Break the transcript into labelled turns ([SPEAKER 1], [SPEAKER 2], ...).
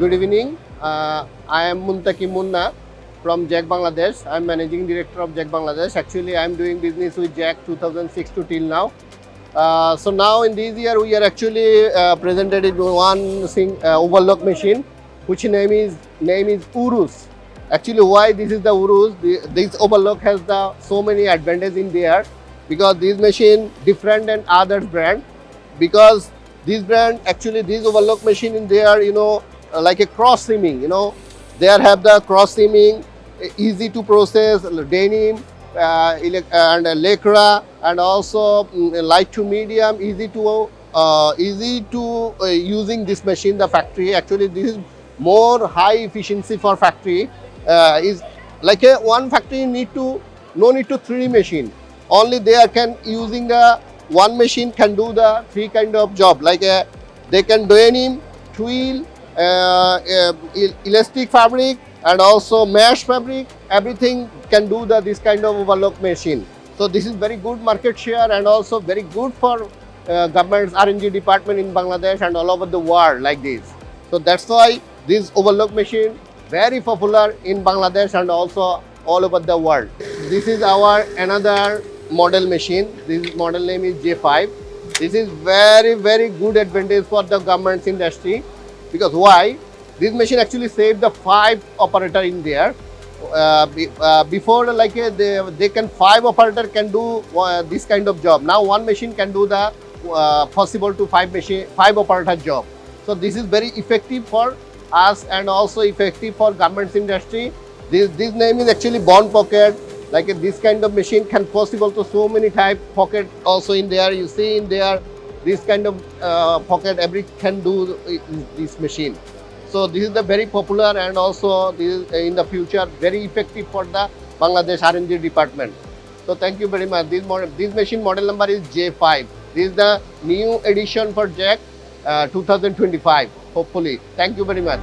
[SPEAKER 1] Good evening. I am Muntaki Munna from Jack Bangladesh. I am Managing Director of Jack Bangladesh. Actually, I am doing business with Jack 2006 to till now. So now in this year, we are actually presented in one overlock machine, which name is Urus. Actually, why this is the Urus? This overlock has so many advantages in there because this machine different than other brand because this brand actually this overlock machine in there like a cross seaming there have the cross seaming easy to process denim and lycra and also light to medium easy to using this machine the factory actually this is more high efficiency for factory is like a one factory no need to three machine only they can using a one machine can do the three kind of job like they can denim, twill, elastic fabric and also mesh fabric everything can do this kind of overlock machine. So this is very good market share and also very good for government's R&D department in Bangladesh and all over the world like this. So that's why this overlock machine very popular in Bangladesh and also all over the world. This is our another model machine. This model name is J5. This is very good advantage for the government's industry because why? This machine actually saved the 5 operator in there. Before like they can 5 operator can do this kind of job. Now one machine can do the possible to 5 operator job. So this is very effective for us and also effective for government's industry. This name is actually bond pocket. Like this kind of machine can possible to so many type pocket also in there. You see in there this kind of pocket every can do this machine. So this is the very popular and also this is in the future very effective for the Bangladesh R&D department. So thank you very much. This machine model number is J5. This is the new edition for Jack 2025. Hopefully. Thank you very much.